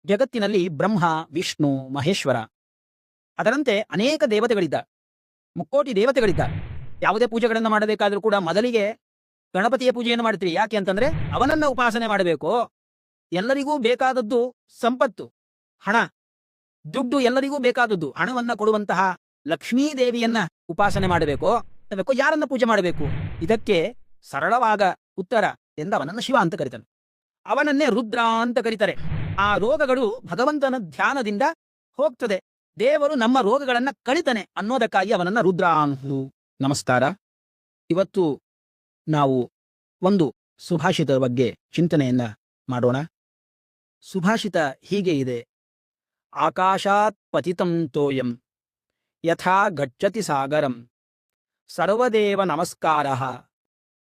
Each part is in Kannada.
ಜಗತ್ತಿನಲ್ಲಿ ಬ್ರಹ್ಮ, ವಿಷ್ಣು, ಮಹೇಶ್ವರ ಅದರಂತೆ ಅನೇಕ ದೇವತೆಗಳಿದ್ದಾರೆ. ಮುಕ್ಕೋಟಿ ದೇವತೆಗಳಿದ್ದಾರೆ. ಯಾವುದೇ ಪೂಜೆಗಳನ್ನು ಮಾಡಬೇಕಾದ್ರೂ ಕೂಡ ಮೊದಲಿಗೆ ಗಣಪತಿಯ ಪೂಜೆಯನ್ನು ಮಾಡ್ತೀವಿ. ಯಾಕೆ ಅಂತಂದ್ರೆ ಅವನನ್ನ ಉಪಾಸನೆ ಮಾಡಬೇಕು. ಎಲ್ಲರಿಗೂ ಬೇಕಾದದ್ದು ಸಂಪತ್ತು, ಹಣ, ದುಡ್ಡು. ಎಲ್ಲರಿಗೂ ಬೇಕಾದದ್ದು ಹಣವನ್ನ ಕೊಡುವಂತಹ ಲಕ್ಷ್ಮೀ ದೇವಿಯನ್ನ ಉಪಾಸನೆ ಮಾಡಬೇಕು. ಯಾರನ್ನ ಪೂಜೆ ಮಾಡಬೇಕು? ಇದಕ್ಕೆ ಸರಳವಾದ ಉತ್ತರ ಎಂದ ಅವನನ್ನ ಶಿವ ಅಂತ ಕರೀತಾನೆ. ಅವನನ್ನೇ ರುದ್ರ ಅಂತ ಕರೀತಾರೆ. ಆ ರೋಗಗಳು ಭಗವಂತನ ಧ್ಯಾನದಿಂದ ಹೋಗ್ತದೆ. ದೇವರು ನಮ್ಮ ರೋಗಗಳನ್ನ ಕಳಿತಾನೆ ಅನ್ನೋದಕ್ಕಾಗಿ ಅವನನ್ನ ರುದ್ರ ಅಂತ. ನಮಸ್ಕಾರ. ಇವತ್ತು ನಾವು ಒಂದು ಸುಭಾಷಿತದ ಬಗ್ಗೆ ಚಿಂತನೆಯನ್ನ ಮಾಡೋಣ. ಸುಭಾಷಿತ ಹೀಗೆ ಇದೆ: ಆಕಾಶಾತ್ ಪತಿತಂ ತೋಯಂ ಯಥಾ ಗಚ್ಚತಿ ಸಾಗರಂ ಸರ್ವದೇವ ನಮಸ್ಕಾರ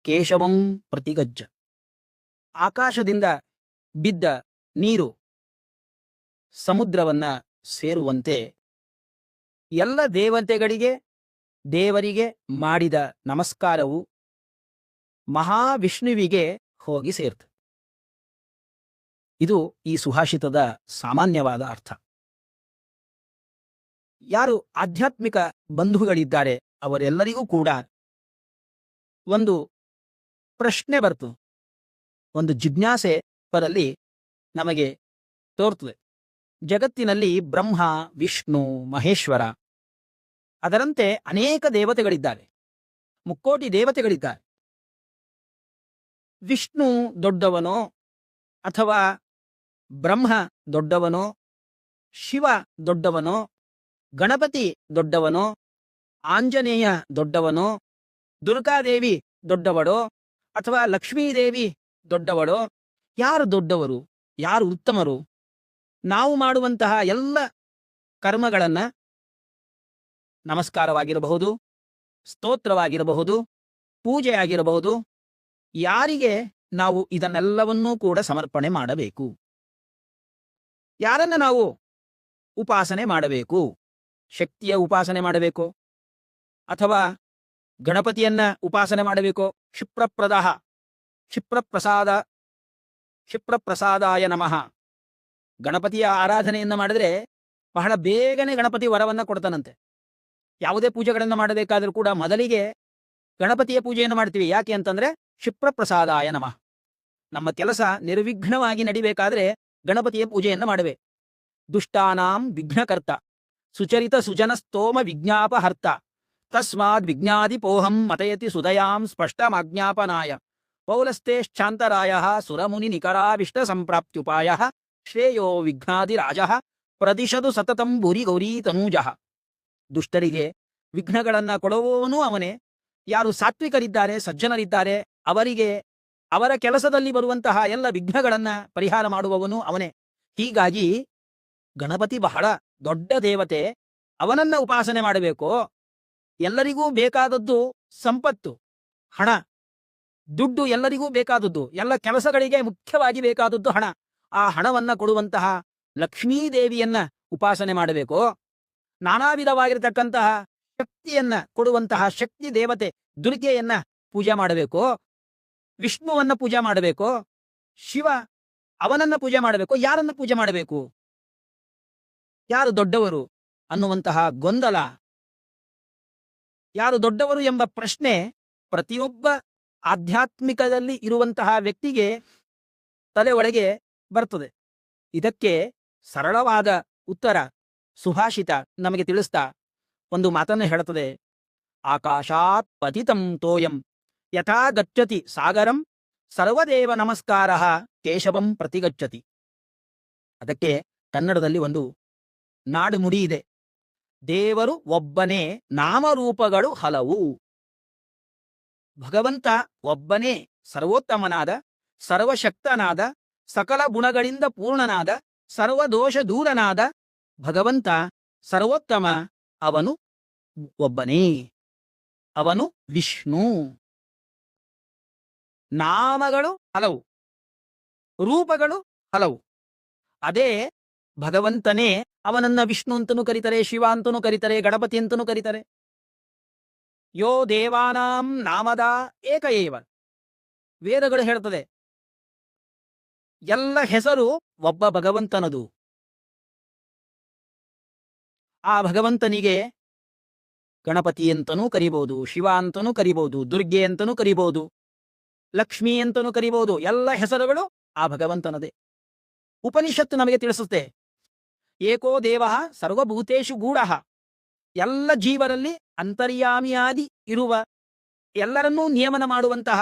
ಕೇಶವಂ ಪ್ರತಿಗಜ್ಜ. ಆಕಾಶದಿಂದ ಬಿದ್ದ ನೀರು ಸಮುದ್ರವನ್ನ ಸೇರುವಂತೆ ಎಲ್ಲ ದೇವತೆಗಳಿಗೆ, ದೇವರಿಗೆ ಮಾಡಿದ ನಮಸ್ಕಾರವು ಮಹಾವಿಷ್ಣುವಿಗೆ ಹೋಗಿ ಸೇರ್ತದೆ. ಇದು ಈ ಸುಭಾಷಿತದ ಸಾಮಾನ್ಯವಾದ ಅರ್ಥ. ಯಾರು ಆಧ್ಯಾತ್ಮಿಕ ಬಂಧುಗಳಿದ್ದಾರೆ ಅವರೆಲ್ಲರಿಗೂ ಕೂಡ ಒಂದು ಪ್ರಶ್ನೆ ಬರ್ತು, ಒಂದು ಜಿಜ್ಞಾಸೆ ಅವರಲ್ಲಿ ನಮಗೆ ತೋರ್ತದೆ. ಜಗತ್ತಿನಲ್ಲಿ ಬ್ರಹ್ಮ, ವಿಷ್ಣು, ಮಹೇಶ್ವರ ಅದರಂತೆ ಅನೇಕ ದೇವತೆಗಳಿದ್ದಾರೆ. ಮುಕ್ಕೋಟಿ ದೇವತೆಗಳಿದ್ದಾರೆ. ವಿಷ್ಣು ದೊಡ್ಡವನೋ ಅಥವಾ ಬ್ರಹ್ಮ ದೊಡ್ಡವನೋ, ಶಿವ ದೊಡ್ಡವನೋ, ಗಣಪತಿ ದೊಡ್ಡವನೋ, ಆಂಜನೇಯ ದೊಡ್ಡವನೋ, ದುರ್ಗಾದೇವಿ ದೊಡ್ಡವಳೋ ಅಥವಾ ಲಕ್ಷ್ಮೀದೇವಿ ದೊಡ್ಡವಳೋ? ಯಾರು ದೊಡ್ಡವರು? ಯಾರು ಉತ್ತಮರು? ನಾವು ಮಾಡುವಂತಹ ಎಲ್ಲ ಕರ್ಮಗಳನ್ನ, ನಮಸ್ಕಾರವಾಗಿರಬಹುದು, ಸ್ತೋತ್ರವಾಗಿರಬಹುದು, ಪೂಜೆ ಆಗಿರಬಹುದು, ಯಾರಿಗೆ ನಾವು ಇದನ್ನೆಲ್ಲವನ್ನೂ ಕೂಡ ಸಮರ್ಪಣೆ ಮಾಡಬೇಕು? ಯಾರನ್ನ ನಾವು ಉಪಾಸನೆ ಮಾಡಬೇಕು? ಶಕ್ತಿಯ ಉಪಾಸನೆ ಮಾಡಬೇಕು ಅಥವಾ ಗಣಪತಿಯನ್ನ ಉಪಾಸನೆ ಮಾಡಬೇಕು? ಕ್ಷಿಪ್ರಪ್ರಸಾದಾಯ ನಮಃ. ಗಣಪತಿಯ ಆರಾಧನೆಯನ್ನ ಮಾಡಿದ್ರೆ ಬಹಳ ಬೇಗನೆ ಗಣಪತಿ ವರವನ್ನ ಕೊಡ್ತಾನಂತೆ. ಯಾವುದೇ ಪೂಜೆಗಳನ್ನು ಮಾಡಬೇಕಾದ್ರೂ ಕೂಡ ಮೊದಲಿಗೆ ಗಣಪತಿಯ ಪೂಜೆಯನ್ನು ಮಾಡ್ತೀವಿ. ಯಾಕೆ ಅಂತಂದ್ರೆ ಕ್ಷಿಪ್ರಪ್ರಸಾದಾಯ ನಮಃ. ನಮ್ಮ ಕೆಲಸ ನಿರ್ವಿಘ್ನವಾಗಿ ನಡಿಬೇಕಾದ್ರೆ ಗಣಪತಿಯ ಪೂಜೆಯನ್ನ ಮಾಡಬೇಕು. ದುಷ್ಟಾನಾಂ ವಿಘ್ನಕರ್ತ ಸುಚರಿತ ಸುಜನಸ್ತೋಮ ವಿಜ್ಞಾಪಹರ್ತ ತಸ್ಮಾದ್ ವಿಜ್ಞಾದಿಪೋಹಂ ಮತಯತಿ ಸುದಯಾಂ ಸ್ಪಷ್ಟಮಾಜ್ಞಾಪನಾಯ ಪೌಲಸ್ತೇಶ್ಚಾಂತರಾಯ ಸುರಮುನಿ ನಿಕರಾವಿಷ್ಟ ಸಂಪ್ರಾಪ್ತ್ಯುಪಾಯ ಶ್ರೇಯೋ ವಿಘ್ನಾದಿರಾಜ ಪ್ರದಿಶದು ಸತತಂ ಭುರಿ ಗೌರೀ ತನೂಜ. ದುಷ್ಟರಿಗೆ ವಿಘ್ನಗಳನ್ನ ಕೊಡುವವನು ಅವನೇ. ಯಾರು ಸಾತ್ವಿಕರಿದ್ದಾರೆ, ಸಜ್ಜನರಿದ್ದಾರೆ, ಅವರಿಗೆ ಅವರ ಕೆಲಸದಲ್ಲಿ ಬರುವಂತಹ ಎಲ್ಲ ವಿಘ್ನಗಳನ್ನ ಪರಿಹಾರ ಮಾಡುವವನು ಅವನೇ. ಹೀಗಾಗಿ ಗಣಪತಿ ಬಹಳ ದೊಡ್ಡ ದೇವತೆ. ಅವನನ್ನ ಉಪಾಸನೆ ಮಾಡಬೇಕು. ಎಲ್ಲರಿಗೂ ಬೇಕಾದದ್ದು ಸಂಪತ್ತು, ಹಣ, ದುಡ್ಡು. ಎಲ್ಲರಿಗೂ ಬೇಕಾದದ್ದು, ಎಲ್ಲ ಕೆಲಸಗಳಿಗೆ ಮುಖ್ಯವಾಗಿ ಬೇಕಾದದ್ದು ಹಣ. ಆ ಹಣವನ್ನ ಕೊಡುವಂತಹ ಲಕ್ಷ್ಮೀ ದೇವಿಯನ್ನ ಉಪಾಸನೆ ಮಾಡಬೇಕು. ನಾನಾ ವಿಧವಾಗಿರತಕ್ಕಂತಹ ಶಕ್ತಿಯನ್ನ ಕೊಡುವಂತಹ ಶಕ್ತಿ ದೇವತೆ ದುರ್ಗೆಯನ್ನ ಪೂಜೆ ಮಾಡಬೇಕು. ವಿಷ್ಣುವನ್ನ ಪೂಜೆ ಮಾಡಬೇಕು. ಶಿವ ಅವನನ್ನ ಪೂಜೆ ಮಾಡಬೇಕು. ಯಾರನ್ನ ಪೂಜೆ ಮಾಡಬೇಕು? ಯಾರು ದೊಡ್ಡವರು ಅನ್ನುವಂತಹ ಗೊಂದಲ, ಯಾರು ದೊಡ್ಡವರು ಎಂಬ ಪ್ರಶ್ನೆ ಪ್ರತಿಯೊಬ್ಬ ಆಧ್ಯಾತ್ಮಿಕದಲ್ಲಿ ಇರುವಂತಹ ವ್ಯಕ್ತಿಗೆ ತಲೆ ಒಳಗೆ ಬರ್ತದೆ. ಇದಕ್ಕೆ ಸರಳವಾದ ಉತ್ತರ ಸುಭಾಷಿತ ನಮಗೆ ತಿಳಿಸ್ತಾ ಒಂದು ಮಾತನ್ನು ಹೇಳುತ್ತದೆ: ಆಕಾಶಾತ್ ಪತಿತಂ ತೋಯಂ ಯಥಾ ಗಚ್ಚತಿ ಸಾಗರಂ ಸರ್ವದೇವ ನಮಸ್ಕಾರ ಕೇಶವಂ ಪ್ರತಿಗಚ್ಚತಿ. ಅದಕ್ಕೆ ಕನ್ನಡದಲ್ಲಿ ಒಂದು ನಾಡುನುಡಿ ಇದೆ: ದೇವರು ಒಬ್ಬನೇ, ನಾಮರೂಪಗಳು ಹಲವು. ಭಗವಂತ ಒಬ್ಬನೇ, ಸರ್ವೋತ್ತಮನಾದ, ಸರ್ವಶಕ್ತನಾದ, ಸಕಲ ಗುಣಗಳಿಂದ ಪೂರ್ಣನಾದ, ಸರ್ವದೋಷ ದೂರನಾದ ಭಗವಂತ ಸರ್ವೋತ್ತಮ. ಅವನು ಒಬ್ಬನೇ, ಅವನು ವಿಷ್ಣು. ನಾಮಗಳು ಹಲವು, ರೂಪಗಳು ಹಲವು. ಅದೇ ಭಗವಂತನೇ ಅವನನ್ನ ವಿಷ್ಣು ಅಂತನೂ ಕರೀತಾರೆ, ಶಿವ ಅಂತನೂ ಕರೀತಾರೆ, ಗಣಪತಿ ಅಂತನೂ ಕರೀತಾರೆ. ಯೋ ದೇವಾನಾಂ ನಾಮದ ಏಕ ಏವ. ವೇದಗಳು ಹೇಳ್ತದೆ ಎಲ್ಲ ಹೆಸರು ಒಬ್ಬ ಭಗವಂತನದು. ಆ ಭಗವಂತನಿಗೆ ಗಣಪತಿ ಅಂತನೂ ಕರಿಬಹುದು, ಶಿವ ಅಂತನೂ ಕರಿಬಹುದು, ದುರ್ಗೆ ಅಂತನೂ ಕರಿಬಹುದು, ಲಕ್ಷ್ಮಿ ಅಂತನೂ ಕರಿಬಹುದು. ಎಲ್ಲ ಹೆಸರುಗಳು ಆ ಭಗವಂತನದೇ. ಉಪನಿಷತ್ತು ನಮಗೆ ತಿಳಿಸುತ್ತೆ, ಏಕೋ ದೇವ ಸರ್ವಭೂತೇಷು ಗೂಢ. ಎಲ್ಲ ಜೀವರಲ್ಲಿ ಅಂತರ್ಯಾಮಿಯಾದಿ ಇರುವ, ಎಲ್ಲರನ್ನೂ ನಿಯಮನ ಮಾಡುವಂತಹ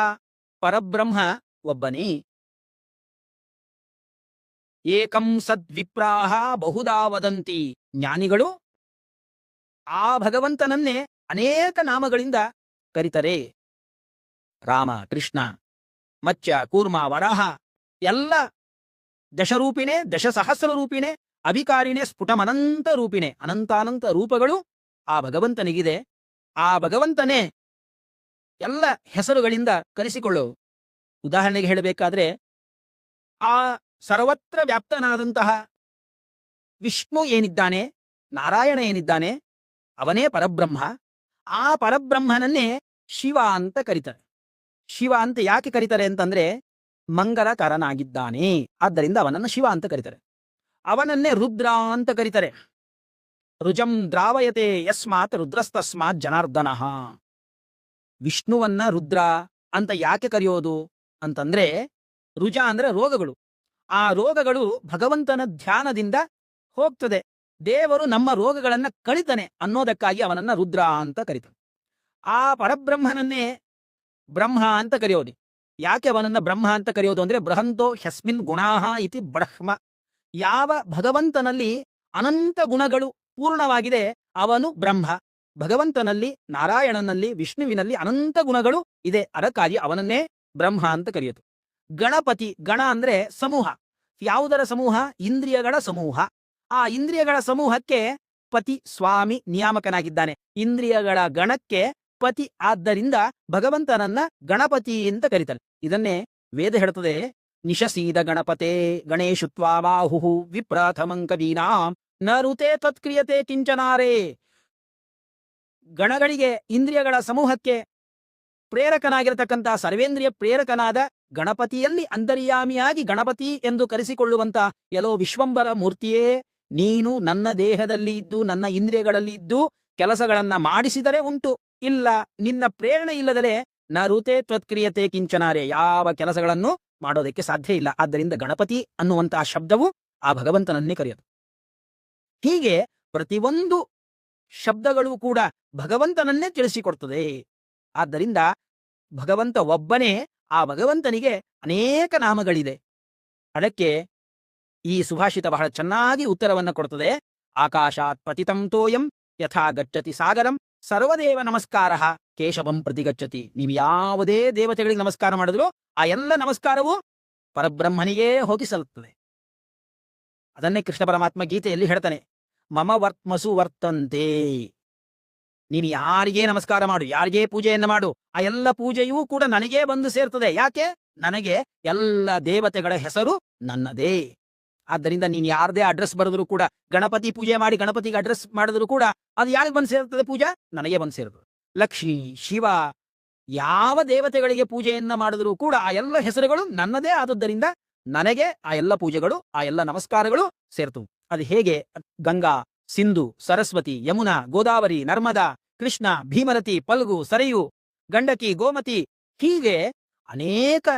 ಪರಬ್ರಹ್ಮ ಒಬ್ಬನೇ. ಏಕಂ ಸದ್ವಿಪ್ರಾಹ ಬಹುಧಾ ವದಂತಿ. ಜ್ಞಾನಿಗಳು ಆ ಭಗವಂತನನ್ನೇ ಅನೇಕ ನಾಮಗಳಿಂದ ಕರೀತಾರೆ. ರಾಮ, ಕೃಷ್ಣ, ಮತ್ಸ್ಯ, ಕೂರ್ಮ, ವರಾಹ, ಎಲ್ಲ ದಶರೂಪಿಣೆ, ದಶಸಹಸ್ರ ರೂಪಿಣೆ, ಅಧಿಕಾರಿಣೆ, ಸ್ಫುಟಮನಂತ ರೂಪಿಣೆ, ಅನಂತಾನಂತ ರೂಪಗಳು ಆ ಭಗವಂತನಿಗಿದೆ. ಆ ಭಗವಂತನೇ ಎಲ್ಲ ಹೆಸರುಗಳಿಂದ ಕರೆಸಿಕೊಳ್ಳು. ಉದಾಹರಣೆಗೆ ಹೇಳಬೇಕಾದ್ರೆ, ಆ ಸರ್ವತ್ರ ವ್ಯಾಪ್ತನಾದಂತಹ ವಿಷ್ಣು ಏನಿದ್ದಾನೆ, ನಾರಾಯಣ ಏನಿದ್ದಾನೆ, ಅವನೇ ಪರಬ್ರಹ್ಮ. ಆ ಪರಬ್ರಹ್ಮನನ್ನೇ ಶಿವ ಅಂತ ಕರೀತಾರೆ. ಶಿವ ಅಂತ ಯಾಕೆ ಕರೀತಾರೆ ಅಂತಂದ್ರೆ, ಮಂಗಲಕರನಾಗಿದ್ದಾನೆ, ಆದ್ದರಿಂದ ಅವನನ್ನು ಶಿವ ಅಂತ ಕರೀತಾರೆ. ಅವನನ್ನೇ ರುದ್ರ ಅಂತ ಕರೀತಾರೆ. ರುಜಂ ದ್ರಾವಯತೆ ಯಸ್ಮಾತ್ ರುದ್ರಸ್ತಸ್ಮಾತ್ ಜನಾರ್ದನ. ವಿಷ್ಣುವನ್ನ ರುದ್ರ ಅಂತ ಯಾಕೆ ಕರೆಯೋದು ಅಂತಂದ್ರೆ, ರುಜ ಅಂದ್ರೆ ರೋಗಗಳು. ಆ ರೋಗಗಳು ಭಗವಂತನ ಧ್ಯಾನದಿಂದ ಹೋಗ್ತದೆ. ದೇವರು ನಮ್ಮ ರೋಗಗಳನ್ನ ಕಳಿತಾನೆ ಅನ್ನೋದಕ್ಕಾಗಿ ಅವನನ್ನ ರುದ್ರ ಅಂತ ಕರೀತಾನೆ. ಆ ಪರಬ್ರಹ್ಮನನ್ನೇ ಬ್ರಹ್ಮ ಅಂತ ಕರೆಯೋದು. ಯಾಕೆ ಅವನನ್ನ ಬ್ರಹ್ಮ ಅಂತ ಕರೆಯೋದು ಅಂದ್ರೆ, ಬೃಹಂತೋ ಹ್ಯಸ್ಮಿನ್ ಗುಣಾಹ ಇತಿ ಬ್ರಹ್ಮ. ಯಾವ ಭಗವಂತನಲ್ಲಿ ಅನಂತ ಗುಣಗಳು ಪೂರ್ಣವಾಗಿದೆ ಅವನು ಬ್ರಹ್ಮ. ಭಗವಂತನಲ್ಲಿ, ನಾರಾಯಣನಲ್ಲಿ, ವಿಷ್ಣುವಿನಲ್ಲಿ ಅನಂತ ಗುಣಗಳು ಇದೆ, ಅದಕ್ಕಾಗಿ ಅವನನ್ನೇ ಬ್ರಹ್ಮ ಅಂತ ಕರೆಯೋದು. ಗಣಪತಿ, ಗಣ ಅಂದ್ರೆ ಸಮೂಹ. ಯಾವುದರ ಸಮೂಹ? ಇಂದ್ರಿಯಗಳ ಸಮೂಹ. ಆ ಇಂದ್ರಿಯಗಳ ಸಮೂಹಕ್ಕೆ ಪತಿ ಸ್ವಾಮಿ ನಿಯಾಮಕನಾಗಿದ್ದಾನೆ. ಇಂದ್ರಿಯಗಳ ಗಣಕ್ಕೆ ಪತಿ, ಆದ್ದರಿಂದ ಭಗವಂತನನ್ನ ಗಣಪತಿ ಅಂತ ಕರೀತಾರೆ. ಇದನ್ನೇ ವೇದ ಹೇಳುತ್ತದೆ, ನಿಶಸೀದ ಗಣಪತೆ ಗಣೇಶುತ್ವಾ ಬಾಹು ವಿಪ್ರಥಮಂ ಕವೀನಾಂ ನ ಋತೆ ತತ್ಕ್ರಿಯತೆ ಕಿಂಚನಾರೇ. ಗಣಗಳಿಗೆ, ಇಂದ್ರಿಯಗಳ ಸಮೂಹಕ್ಕೆ ಪ್ರೇರಕನಾಗಿರತಕ್ಕಂಥ ಸರ್ವೇಂದ್ರಿಯ ಪ್ರೇರಕನಾದ ಗಣಪತಿಯಲ್ಲಿ ಅಂತರ್ಯಾಮಿಯಾಗಿ ಗಣಪತಿ ಎಂದು ಕರೆಸಿಕೊಳ್ಳುವಂತ ಎಲ್ಲೋ ವಿಶ್ವಂಬರ ಮೂರ್ತಿಯೇ, ನೀನು ನನ್ನ ದೇಹದಲ್ಲಿ ಇದ್ದು ನನ್ನ ಇಂದ್ರಿಯಗಳಲ್ಲಿ ಇದ್ದು ಕೆಲಸಗಳನ್ನ ಮಾಡಿಸಿದರೆ ಉಂಟು, ಇಲ್ಲ ನಿನ್ನ ಪ್ರೇರಣೆ ಇಲ್ಲದಲೇ ನ ಋತೆ ತ್ವತ್ಕ್ರಿಯತೆ ಕಿಂಚನಾರೆ, ಯಾವ ಕೆಲಸಗಳನ್ನು ಮಾಡೋದಕ್ಕೆ ಸಾಧ್ಯ ಇಲ್ಲ. ಆದ್ದರಿಂದ ಗಣಪತಿ ಅನ್ನುವಂತಹ ಶಬ್ದವು ಆ ಭಗವಂತನನ್ನೇ ಕರೆಯೋದು. ಹೀಗೆ ಪ್ರತಿಯೊಂದು ಶಬ್ದಗಳು ಕೂಡ ಭಗವಂತನನ್ನೇ ತಿಳಿಸಿಕೊಡ್ತದೆ. ಆದ್ದರಿಂದ ಭಗವಂತ ಒಬ್ಬನೇ. ಆ ಭಗವಂತನಿಗೆ ಅನೇಕ ನಾಮಗಳಿದೆ. ಅದಕ್ಕೆ ಈ ಸುಭಾಷಿತ ಬಹಳ ಚೆನ್ನಾಗಿ ಉತ್ತರವನ್ನು ಕೊಡ್ತದೆ. ಆಕಾಶಾತ್ ಪತಿತಂ ತೋಯಂ ಯಥಾ ಗಚ್ಚತಿ ಸಾಗರಂ ಸರ್ವದೇವ ನಮಸ್ಕಾರ ಕೇಶವಂ ಪ್ರತಿಗಚ್ಚತಿ. ನೀವು ಯಾವುದೇ ದೇವತೆಗಳಿಗೆ ನಮಸ್ಕಾರ ಮಾಡಿದ್ರು ಆ ಎಲ್ಲ ನಮಸ್ಕಾರವು ಪರಬ್ರಹ್ಮನಿಗೇ ಹೋಗಿ ಸಲ್ಲುತ್ತದೆ. ಅದನ್ನೇ ಕೃಷ್ಣ ಪರಮಾತ್ಮ ಗೀತೆಯಲ್ಲಿ ಹೇಳ್ತಾನೆ, ಮಮ ವರ್ತ್ಮಸು ವರ್ತಂತೆ. ನೀನು ಯಾರಿಗೇ ನಮಸ್ಕಾರ ಮಾಡು, ಯಾರಿಗೇ ಪೂಜೆಯನ್ನು ಮಾಡು, ಆ ಎಲ್ಲ ಪೂಜೆಯೂ ಕೂಡ ನನಗೇ ಬಂದು ಸೇರ್ತದೆ. ಯಾಕೆ? ನನಗೆ ಎಲ್ಲ ದೇವತೆಗಳ ಹೆಸರು ನನ್ನದೇ. ಆದ್ದರಿಂದ ನೀನು ಯಾರದೇ ಅಡ್ರೆಸ್ ಬರೆದ್ರು ಕೂಡ, ಗಣಪತಿ ಪೂಜೆ ಮಾಡಿ ಗಣಪತಿಗೆ ಅಡ್ರೆಸ್ ಮಾಡಿದ್ರು ಕೂಡ ಅದು ಯಾರಿಗೆ ಬಂದು ಸೇರ್ತದೆ? ಪೂಜಾ ನನಗೆ ಬಂದು ಸೇರ್ತದೆ. ಲಕ್ಷ್ಮಿ, ಶಿವ, ಯಾವ ದೇವತೆಗಳಿಗೆ ಪೂಜೆಯನ್ನ ಮಾಡಿದ್ರು ಕೂಡ ಆ ಎಲ್ಲ ಹೆಸರುಗಳು ನನ್ನದೇ ಆದದ್ದರಿಂದ ನನಗೆ ಆ ಎಲ್ಲ ಪೂಜೆಗಳು, ಆ ಎಲ್ಲ ನಮಸ್ಕಾರಗಳು ಸೇರ್ತವು. ಅದು ಹೇಗೆ? ಗಂಗಾ, ಸಿಂಧು, ಸರಸ್ವತಿ, ಯಮುನಾ, ಗೋದಾವರಿ, ನರ್ಮದಾ, ಕೃಷ್ಣ, ಭೀಮರತಿ, ಪಲ್ಗು, ಸರಯು, ಗಂಡಕಿ, ಗೋಮತಿ, ಹೀಗೆ ಅನೇಕ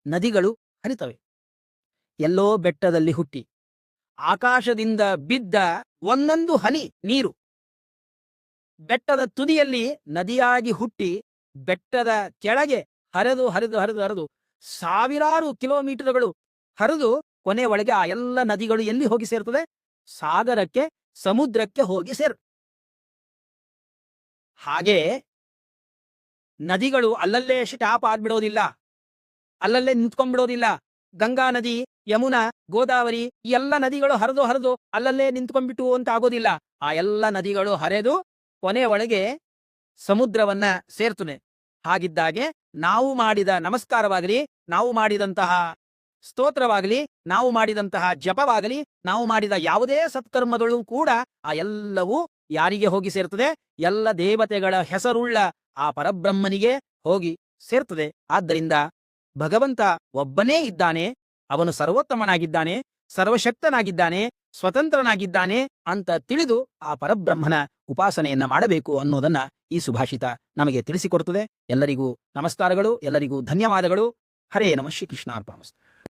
ನದಿಗಳು ಹರಿತವೆ. ಎಲ್ಲೋ ಬೆಟ್ಟದಲ್ಲಿ ಹುಟ್ಟಿ ಆಕಾಶದಿಂದ ಬಿದ್ದ ಒಂದೊಂದು ಹನಿ ನೀರು ಬೆಟ್ಟದ ತುದಿಯಲ್ಲಿ ನದಿಯಾಗಿ ಹುಟ್ಟಿ ಬೆಟ್ಟದ ಕೆಳಗೆ ಹರಿದು ಹರಿದು ಹರಿದು ಹರಿದು ಸಾವಿರಾರು ಕಿಲೋಮೀಟರ್ಗಳು ಹರಿದು ಕೊನೆ ಒಳಗೆ ಆ ಎಲ್ಲ ನದಿಗಳು ಎಲ್ಲಿ ಹೋಗಿ ಸೇರ್ತದೆ? ಸಾಗರಕ್ಕೆ, ಸಮುದ್ರಕ್ಕೆ ಹೋಗಿ ಸೇರು. ಹಾಗೆ ನದಿಗಳು ಅಲ್ಲಲ್ಲೇ ಸ್ಟಾಪ್ ಆಗ್ಬಿಡೋದಿಲ್ಲ, ಅಲ್ಲಲ್ಲೇ ನಿಂತ್ಕೊಂಡ್ಬಿಡೋದಿಲ್ಲ. ಗಂಗಾ ನದಿ, ಯಮುನಾ, ಗೋದಾವರಿ ಈ ಎಲ್ಲ ನದಿಗಳು ಹರಿದು ಹರಿದು ಅಲ್ಲಲ್ಲೇ ನಿಂತ್ಕೊಂಡ್ಬಿಟ್ಟು ಅಂತ ಆಗೋದಿಲ್ಲ. ಆ ಎಲ್ಲ ನದಿಗಳು ಹರಿದು ಕೊನೆ ಒಳಗೆ ಸಮುದ್ರವನ್ನ ಸೇರ್ತುನೆ. ಹಾಗಿದ್ದಾಗೆ ನಾವು ಮಾಡಿದ ನಮಸ್ಕಾರವಾಗಲಿ, ನಾವು ಮಾಡಿದಂತಹ ಸ್ತೋತ್ರವಾಗಲಿ, ನಾವು ಮಾಡಿದಂತಹ ಜಪವಾಗಲಿ, ನಾವು ಮಾಡಿದ ಯಾವುದೇ ಸತ್ಕರ್ಮಗಳು ಕೂಡ ಆ ಎಲ್ಲವೂ ಯಾರಿಗೆ ಹೋಗಿ ಸೇರ್ತದೆ? ಎಲ್ಲ ದೇವತೆಗಳ ಹೆಸರುಳ್ಳ ಆ ಪರಬ್ರಹ್ಮನಿಗೆ ಹೋಗಿ ಸೇರ್ತದೆ. ಆದ್ದರಿಂದ ಭಗವಂತ ಒಬ್ಬನೇ ಇದ್ದಾನೆ, ಅವನು ಸರ್ವೋತ್ತಮನಾಗಿದ್ದಾನೆ. ಸರ್ವಶಕ್ತನಾಗಿದ್ದಾನೆ, ಸ್ವತಂತ್ರನಾಗಿದ್ದಾನೆ ಅಂತ ತಿಳಿದು ಆ ಪರಬ್ರಹ್ಮನ ಉಪಾಸನೆಯನ್ನ ಮಾಡಬೇಕು ಅನ್ನೋದನ್ನ ಈ ಸುಭಾಷಿತ ನಮಗೆ ತಿಳಿಸಿಕೊಡುತ್ತದೆ. ಎಲ್ಲರಿಗೂ ನಮಸ್ಕಾರಗಳು, ಎಲ್ಲರಿಗೂ ಧನ್ಯವಾದಗಳು. ಹರೇ ನಮಃ ಶ್ರೀ ಕೃಷ್ಣಾರ್ಪಣಮಸ್ತು.